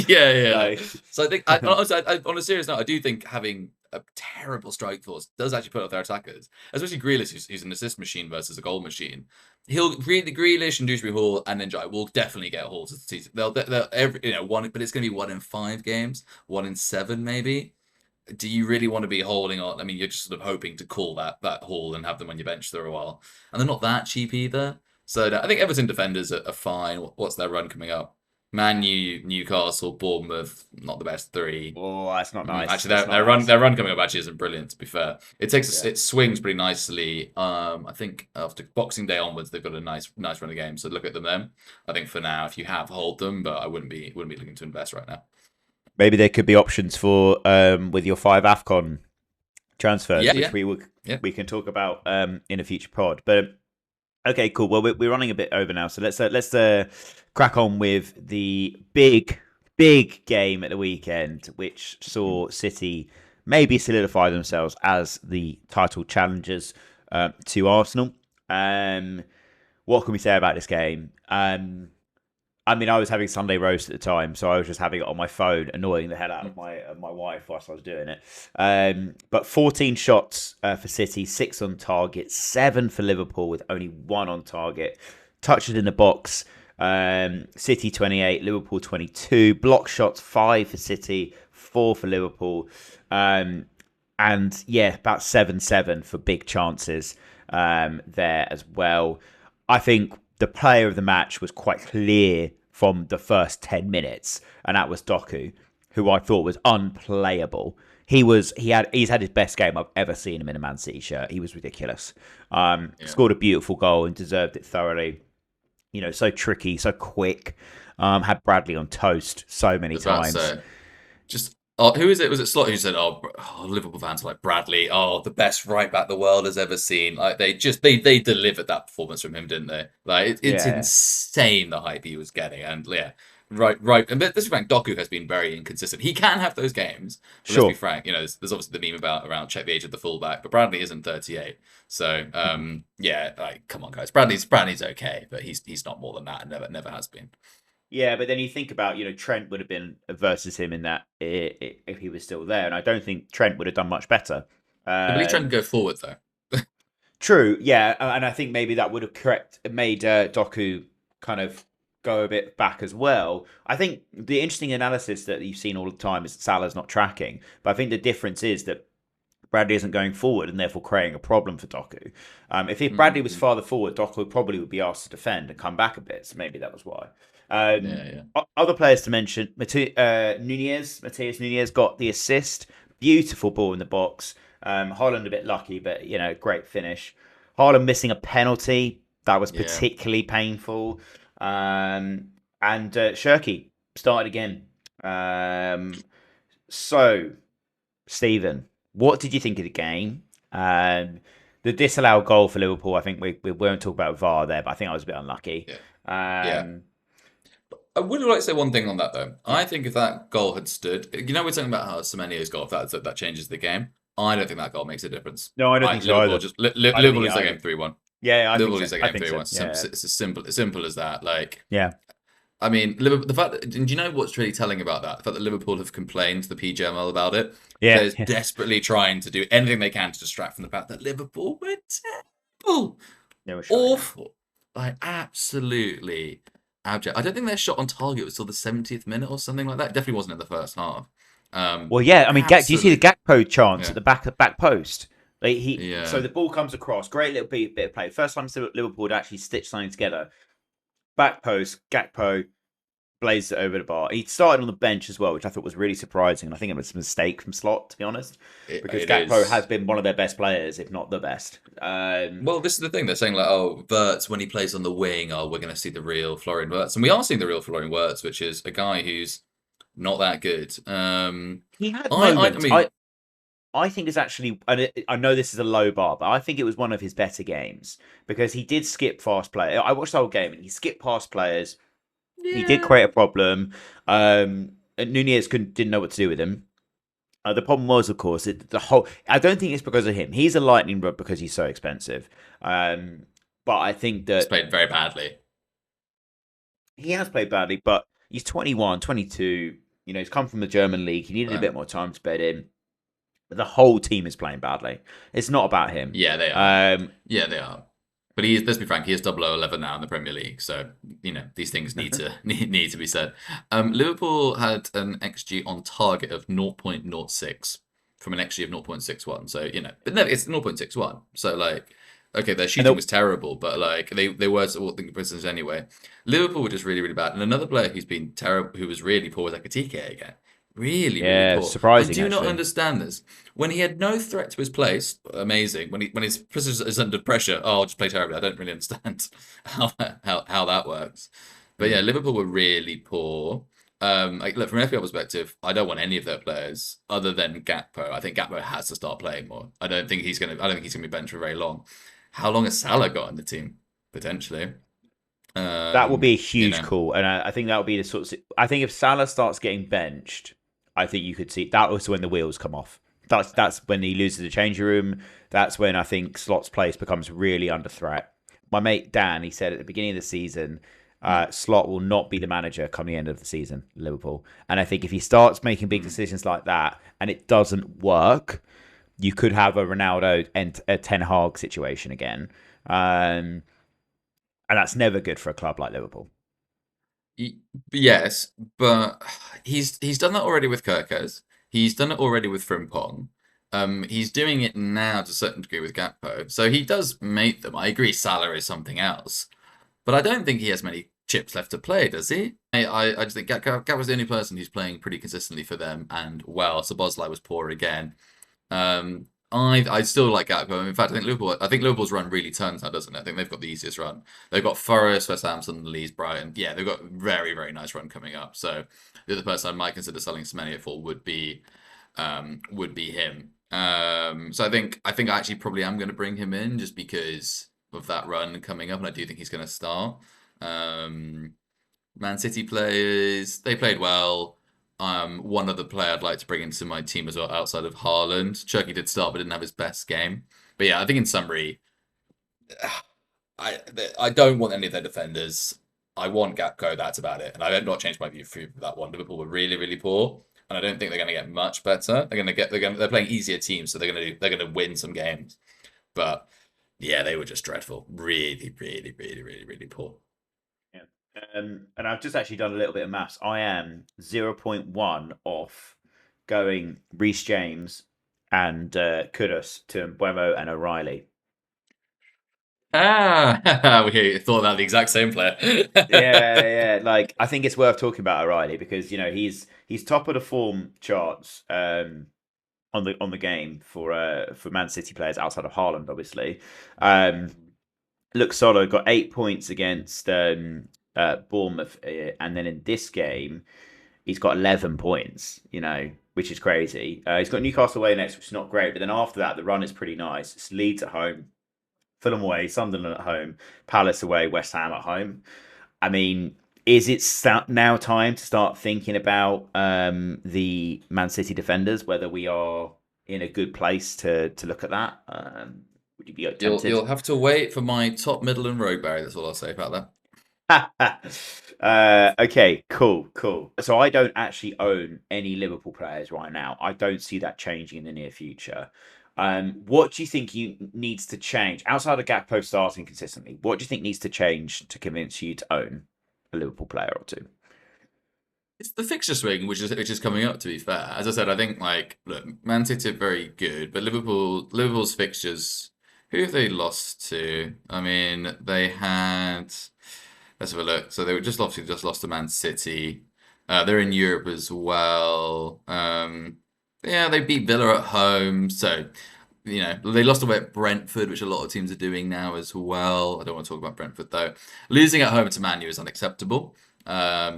Yeah. So, So I think, on a serious note, I do think having a terrible strike force does actually put up their attackers, especially Grealish, who's an assist machine versus a goal machine. Grealish and Dewsbury Hall and Njai will definitely get hauls this season. They'll every one, but it's going to be 1 in 5 games, 1 in 7 maybe. Do you really want to be holding on? I mean, you're just sort of hoping to call that haul and have them on your bench for a while, and they're not that cheap either. So I think Everton defenders are fine. What's their run coming up? Man U, Newcastle, Bournemouth, not the best three. oh, that's not nice. Actually, That's their not run nice. their run coming up actually isn't brilliant. To be fair, Yeah. it swings pretty nicely. I think after Boxing Day onwards, they've got a nice run of games. So look at them then. I think for now, if you have, hold them, but I wouldn't be looking to invest right now. Maybe there could be options for with your 5 Afcon transfers, which Yeah. we can talk about in a future pod. But okay, cool. Well, we're running a bit over now, so let's crack on with the big game at the weekend, which saw City maybe solidify themselves as the title challengers to Arsenal. What can we say about this game? I mean, I was having Sunday roast at the time, so I was just having it on my phone, annoying the hell out of my wife whilst I was doing it. But 14 shots for City, 6 on target, 7 for Liverpool with only 1 on target. Touches in the box, City 28, Liverpool 22. Block shots, 5 for City, 4 for Liverpool. And yeah, about 7-7 for big chances there as well. I think the player of the match was quite clear from the first 10 minutes, and that was Doku, who I thought was unplayable. He's had his best game I've ever seen him in a Man City shirt. He was ridiculous. Scored a beautiful goal and deserved it thoroughly. So tricky, so quick. Had Bradley on toast so many times. Just who is it? Was it Slot who said, Liverpool fans are like Bradley, the best right back the world has ever seen. Like they delivered that performance from him, didn't they? Like it's insane the hype he was getting, and yeah, right. And this is frank, Doku has been very inconsistent. He can have those games, but let's be frank. There's obviously the meme around check the age of the fullback, but Bradley isn't 38. So yeah, like come on guys, Bradley's okay, but he's not more than that, and never has been. Yeah, but then you think about, Trent would have been versus him in that if he was still there, and I don't think Trent would have done much better. I believe Trent can go forward though. True, yeah, and I think maybe that would have made Doku kind of go a bit back as well. I think the interesting analysis that you've seen all the time is that Salah's not tracking, but I think the difference is that Bradley isn't going forward and therefore creating a problem for Doku. If Bradley was farther forward, Doku probably would be asked to defend and come back a bit, so maybe that was why. Other players to mention, Matheus Nunes got the assist. Beautiful ball in the box. Haaland a bit lucky, but great finish. Haaland missing a penalty. That was Yeah. particularly painful. And Shirky started again. Um, so, Stephen, what did you think of the game? The disallowed goal for Liverpool, I think we won't talk about VAR there, but I think I was a bit unlucky. Yeah. Yeah. Um, I would like to say one thing on that though. yeah. I think if that goal had stood, we're talking about how Semenyo's goal, if that changes the game. I don't think that goal makes a difference. No, I don't think so Liverpool either. just I don't think Liverpool it lose that either. game 3-1. Yeah, I think Liverpool so. lose that I game think so. 3-1. Yeah. It's as simple as that. Like, Yeah. I mean, Liverpool, the fact that, do you know what's really telling about that? The fact that Liverpool have complained to the PGML about it. Yeah. They're desperately trying to do anything they can to distract from the fact that Liverpool were terrible, They were shite. awful, like absolutely abject. I don't think their shot on target was till the 70th minute or something like that. It definitely wasn't in the first half. Well, yeah. I mean, do you see the Absolute, Gakpo chance at yeah, the back post? Like so yeah. the ball comes across. Great little bit of play. First time Liverpool would actually stitch something together. Back post, Gakpo blazed it over the bar. He started on the bench as well, which I thought was really surprising. And I think it was a mistake from Slot, to be honest, because It Gakpo is. has been one of their best players, if not the best. Well, this is the thing. They're saying like, oh, Wirtz when he plays on the wing, oh, we're going to see the real Florian Wirtz, and we are seeing the real Florian Wirtz, which is a guy who's not that good. He had I moments. mean, I think it's actually, and I know this is a low bar, but I think it was one of his better games because he did skip fast players. I watched the whole game and he skipped past players. He did yeah, create a problem. And Nunez didn't know what to do with him. The problem was, of course, the whole. I don't think it's because of him. He's a lightning rod because he's so expensive. But I think he's that played very badly. he has played badly. But he's 21, 22. You know, he's come from the German league. He needed a But bit more time to bed in. The whole team is playing badly. It's not about him. yeah, they are. Um, Yeah, they are. But he is. Let's be frank. He is 0011 now in the Premier League. So these things need to need to be said. Liverpool had an XG on target of 0.06 from an XG of 0.61. So but no, it's 0.61. So like, okay, their and shooting was terrible, but like they were all thinking percentage anyway. Liverpool were just really really bad. And another player who's been terrible, who was really poor, was like Ekitike again. Really, really yeah, poor. I surprising do not actually. understand this. When he had no threat to his place, amazing. When his position is under pressure, oh, I'll just play terribly. I don't really understand how that works. But yeah, Mm. Liverpool were really poor. Like, look, from an FPL perspective, I don't want any of their players other than Gakpo. I think Gakpo has to start playing more. I don't think he's gonna be benched for very long. How long has Salah got in the team? Potentially. That will be a You huge know. call, and I think that will be the sort of. I think if Salah starts getting benched, I think you could see that was when the wheels come off. That's when he loses the changing room. That's when I think Slot's place becomes really under threat. My mate Dan, he said at the beginning of the season, Mm, Slot will not be the manager come the end of the season, Liverpool. And I think if he starts making big mm. decisions like that and it doesn't work, you could have a Ronaldo and a Ten Hag situation again. And that's never good for a club like Liverpool. Y- Yes, but he's done that already with Kirkers. He's done it already with Frimpong. He's doing it now to a certain degree with Gakpo. So he does make them. I agree, Salah is something else, but I don't think he has many chips left to play, does he? I just think Gakpo's the only person who's playing pretty consistently for them, and well, Szoboszlai was poor again. I still like Gakpo. In fact, I think Liverpool's run really turns now, doesn't it? I think they've got the easiest run. They've got Forest, West Ham, Sunderland, Leeds, Brighton. Yeah, they've got a very, very nice run coming up. So the other person I might consider selling Semenyo for would be him. So I think I actually probably am going to bring him in just because of that run coming up, and I do think he's going to start. Um, Man City players, they played well. One other player I'd like to bring into my team as well, outside of Haaland. Turkey did start, but didn't have his best game. But yeah, I think in summary, I I don't want any of their defenders. I want Gakpo. That's about it. And I have not changed my view for that one. Liverpool were really, really poor, and I don't think they're going to get much better. They're playing easier teams, so they're going to win some games. But yeah, they were just dreadful. Really, really, really, really, really poor. Yeah. And I've just actually done a little bit of maths. I am zero point 0.1 off going Reece James and Kudus to Mbuemo and O'Reilly. Ah, we thought about the exact same player. Yeah. Like I think it's worth talking about O'Reilly because he's top of the form charts on the game for Man City players outside of Haaland, obviously. Um, looks solid. Got 8 points against Bournemouth, and then in this game, he's got 11 points. Which is crazy. He's got Newcastle away next, which is not great. But then after that, the run is pretty nice. It's Leeds at home, Fulham away, Sunderland at home, Palace away, West Ham at home. I mean, is it now time to start thinking about the Man City defenders? Whether we are in a good place to look at that? Would you be tempted? You'll have to wait for my top, middle, and rogue, Barry. That's all I'll say about that. Okay, cool. So I don't actually own any Liverpool players right now. I don't see that changing in the near future. What do you think needs to change outside of Gakpo starting consistently? What do you think needs to change to convince you to own a Liverpool player or two? It's the fixture swing, which is coming up. To be fair, as I said, I think look, Man City are very good, but Liverpool's fixtures. Who have they lost to? I mean, they had. Let's have a look. So they were just lost to Man City. They're in Europe as well. Yeah, they beat Villa at home. So they lost away at Brentford, which a lot of teams are doing now as well. I don't want to talk about Brentford though. Losing at home to Man U is unacceptable. But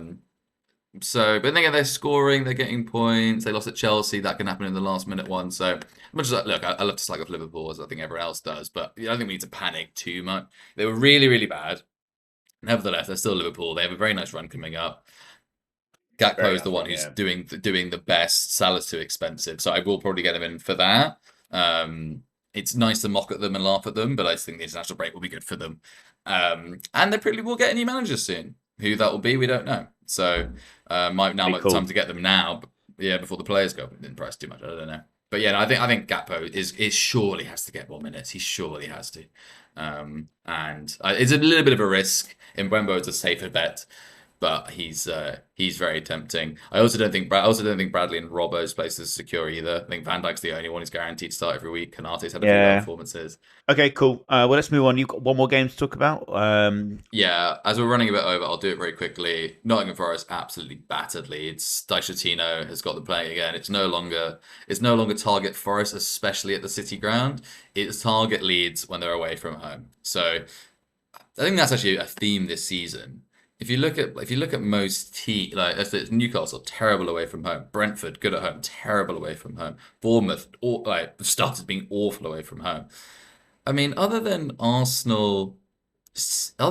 then again, they're scoring, they're getting points. They lost at Chelsea. That can happen in the last minute one. So, much as look, I love to slag off Liverpool as I think everyone else does, but I don't think we need to panic too much. They were really, really bad. Nevertheless, they're still Liverpool. They have a very nice run coming up. Gakpo is the one who's doing the best. Salah's too expensive, so I will probably get him in for that. It's nice to mock at them and laugh at them, but I just think the international break will be good for them. And they probably will get a new manager soon. Who that will be, we don't know. So might be time to get them now. Yeah, before the players go in price too much. I don't know. But yeah, no, I think Gakpo is surely has to get more minutes. He surely has to. And it's a little bit of a risk. Mbembo is a safer bet, but he's very tempting. I also don't think Bradley and Robbo's place is secure either. I think Van Dijk's the only one who's guaranteed to start every week. Kanate's had a few bad performances. Okay, cool. Well, let's move on. You got one more game to talk about. Yeah, as we're running a bit over, I'll do it very quickly. Nottingham Forest absolutely battered Leeds. Dijsseltino has got them playing again. It's no longer target Forest, especially at the City ground. It's target Leeds when they're away from home. So I think that's actually a theme this season. If you look at most teams, like Newcastle, terrible away from home. Brentford, good at home, terrible away from home. Bournemouth, started being awful away from home. I mean, other than Arsenal, City,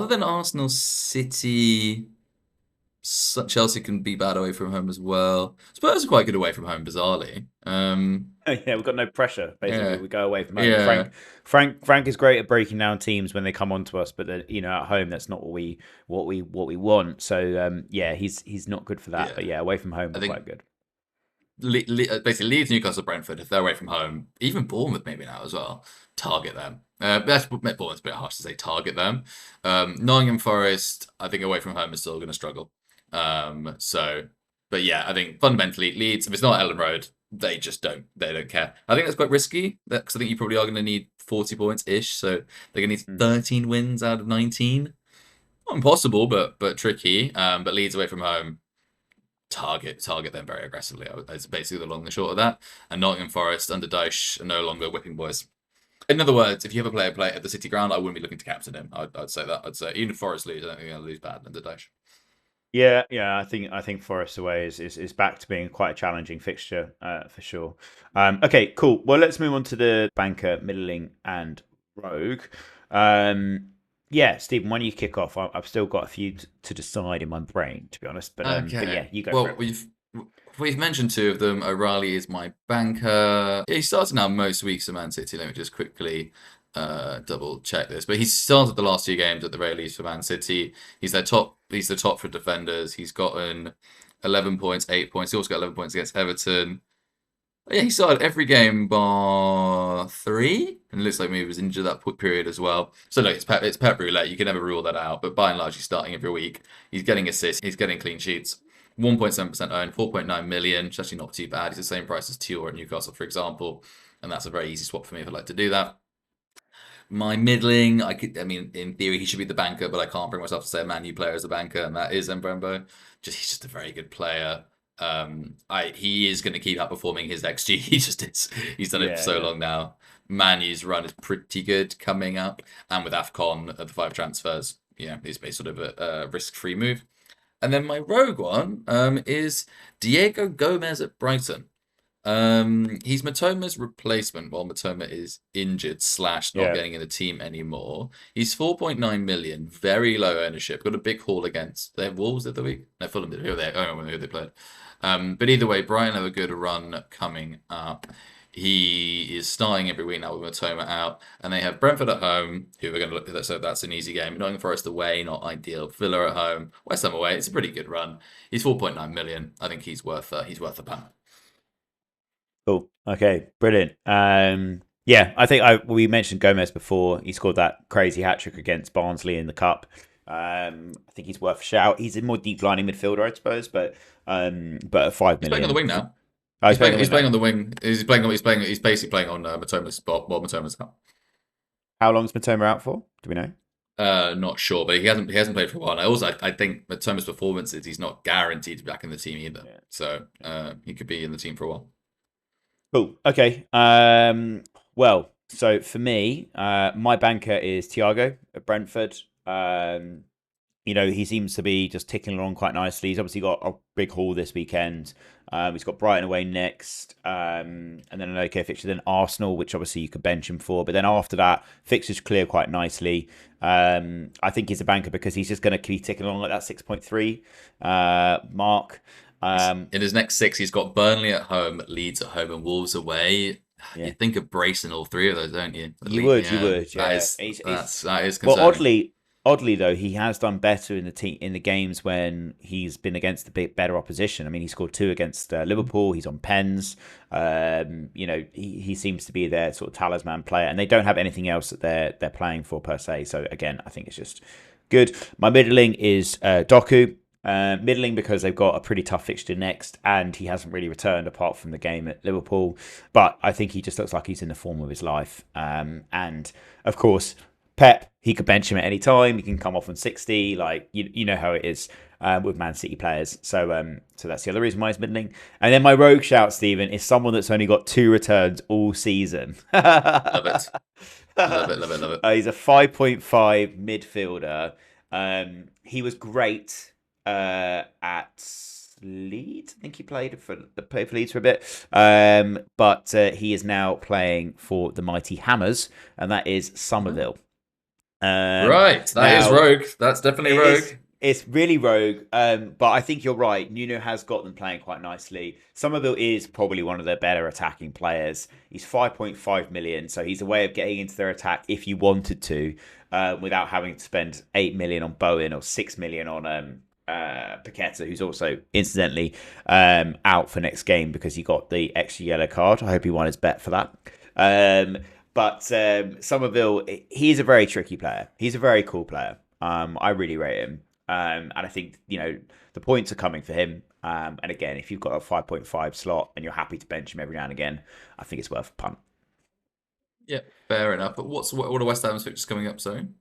Chelsea can be bad away from home as well. Spurs are quite good away from home, bizarrely. Yeah, we've got no pressure. Basically, Yeah. we go away from home. Yeah. Frank is great at breaking down teams when they come onto us, but at home that's not what we want. So yeah, he's not good for that. Yeah. But yeah, away from home, I think quite good. basically Leeds, Newcastle, Brentford, if they're away from home, even Bournemouth maybe now as well, target them. Bournemouth's a bit harsh to say target them. Nottingham Forest, I think away from home is still going to struggle. But yeah, I think fundamentally Leeds, if it's not Ellen Road, they don't care. I think that's quite risky because I think you probably are going to need 40 points ish. So they're going to need 13 wins out of 19. Not impossible, but tricky. But Leeds away from home, target them very aggressively. That's basically the long and short of that. And Nottingham Forest under Dyche are no longer whipping boys. In other words, if you have a player play at the City ground, I wouldn't be looking to captain him. I'd say that. I'd say even if Forest lose, I don't think they'll lose bad under Dyche. Yeah. I think Forest away is back to being quite a challenging fixture for sure. Okay, cool. Well, let's move on to the banker, middling, and rogue. Yeah, Stephen, when you kick off, I've still got a few to decide in my brain, to be honest. But yeah, you go for it. We've mentioned two of them. O'Reilly is my banker. Yeah, he started now most weeks at Man City. Let me just quickly double check this. But he's started the last two games at the very least for Man City. He's the top for defenders. He's gotten 11 points, 8 points. He also got 11 points against Everton. Yeah, he started every game bar 3, and it looks like maybe he was injured that period as well. So look, it's pep roulette. You can never rule that out. But by and large, he's starting every week. He's getting assists. He's getting clean sheets. 1.7% owned, 4.9 million. Which is actually not too bad. He's the same price as Teal at Newcastle, for example, and that's a very easy swap for me if I'd like to do that. My middling, I mean, in theory, he should be the banker, but I can't bring myself to say a Man U player is a banker, and that is Mbembo. He's just a very good player. He is going to keep outperforming his XG. He just is. He's done it for so long now. Man U's run is pretty good coming up, and with AFCON at the 5 transfers, he's based sort of a risk-free move. And then my rogue one is Diego Gomez at Brighton. He's Matoma's replacement while Matoma is injured / not Yeah. getting in the team anymore. He's 4.9 million, very low ownership. Got a big haul against their Wolves of the week. No, Fulham did. Who they? I don't know who they played. But either way, Brighton have a good run coming up. He is starting every week now with Matoma out, and they have Brentford at home, who we're going to look at. So that's an easy game. Nottingham Forest away, not ideal. Villa at home, West Ham away. It's a pretty good run. He's 4.9 million. I think he's worth a punt. Cool. Okay, brilliant. Yeah, I think we mentioned Gomez before. He scored that crazy hat trick against Barnsley in the cup. I think he's worth a shout. He's a more deep lining midfielder, I suppose, but at 5 million. He's playing on the wing now. Oh, he's playing on the wing. He's basically playing on Matoma's spot while Matoma's out. How long's Matoma out for? Do we know? Not sure, but he hasn't played for a while. And I think Matoma's performances, he's not guaranteed to be back in the team either. Yeah. So he could be in the team for a while. Cool. Okay. Well, so for me, my banker is Thiago at Brentford. He seems to be just ticking along quite nicely. He's obviously got a big haul this weekend. He's got Brighton away next, and then an okay fixture. Then Arsenal, which obviously you could bench him for. But then after that, fixtures clear quite nicely. I think he's a banker because he's just going to keep ticking along at that 6.3 mark. In his next 6, he's got Burnley at home, Leeds at home, and Wolves away. Yeah. You think of bracing all 3 of those, don't you? You would. Yeah. That is concerning. Well, oddly though, he has done better in the games when he's been against the bit better opposition. I mean, he scored 2 against Liverpool. He's on pens. He seems to be their sort of talisman player, and they don't have anything else that they're playing for per se. So again, I think it's just good. My middling is Doku. Middling because they've got a pretty tough fixture next, and he hasn't really returned apart from the game at Liverpool. But I think he just looks like he's in the form of his life. And of course, Pep, he could bench him at any time. He can come off on 60. Like you know how it is with Man City players. So that's the other reason why he's middling. And then my rogue shout, Stephen, is someone that's only got 2 returns all season. Love it. Love it. He's a 5.5 midfielder. He was great at Leeds. I think he played for Leeds for a bit. But he is now playing for the mighty Hammers, and that is Somerville. Right, that is rogue. That's definitely rogue. It's really rogue, but I think you're right. Nuno has got them playing quite nicely. Somerville is probably one of their better attacking players. He's 5.5 million, so he's a way of getting into their attack if you wanted to, without having to spend 8 million on Bowen or 6 million on Paqueta, who's also incidentally out for next game because he got the extra yellow card. I hope he won his bet for that. But Somerville, he's a very tricky player. He's a very cool player. I really rate him. And I think, the points are coming for him. And again, if you've got a 5.5 slot and you're happy to bench him every now and again, I think it's worth a punt. Yeah, fair enough. But what are West Ham's fixtures coming up soon?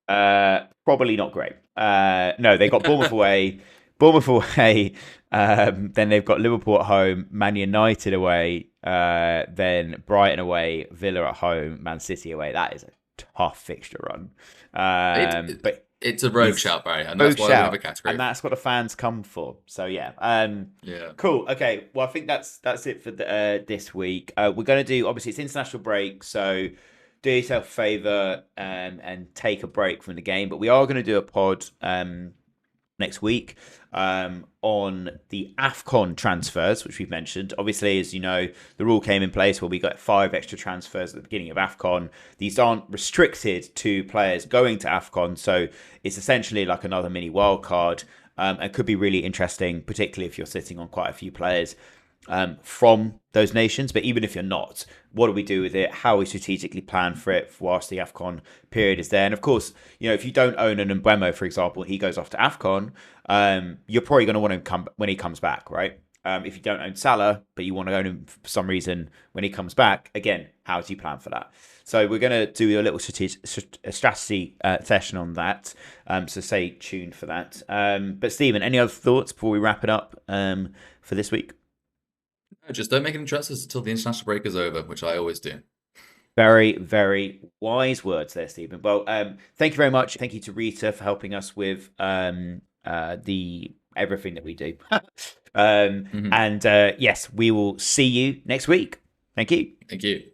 Probably not great. No, they got Bournemouth away. Then they've got Liverpool at home, Man United away, then Brighton away, Villa at home, Man City away. That is a tough fixture run. But it's a rogue shout, Barry, and that's why we have a category. And that's what the fans come for. So yeah. Cool. Okay. Well, I think that's it for this week. We're going to do, obviously it's international break, so do yourself a favour and take a break from the game. But we are going to do a pod next week on the AFCON transfers, which we've mentioned. Obviously, as you know, the rule came in place where we got 5 extra transfers at the beginning of AFCON. These aren't restricted to players going to AFCON, so it's essentially like another mini wildcard, and could be really interesting, particularly if you're sitting on quite a few players from those nations. But even if you're not, what do we do with it? How we strategically plan for it whilst the AFCON period is there? And of course, if you don't own an Mbeumo, for example, he goes off to AFCON, you're probably going to want him come when he comes back, right? If you don't own Salah, but you want to own him for some reason when he comes back, again, how do you plan for that? So we're going to do a little strategy session on that. So stay tuned for that. But Stephen, any other thoughts before we wrap it up for this week? Just don't make any transfers until the international break is over, which I always do. Very, very wise words there, Stephen. Well, thank you very much. Thank you to Rita for helping us with the everything that we do. Mhm. And yes, we will see you next week. Thank you. Thank you.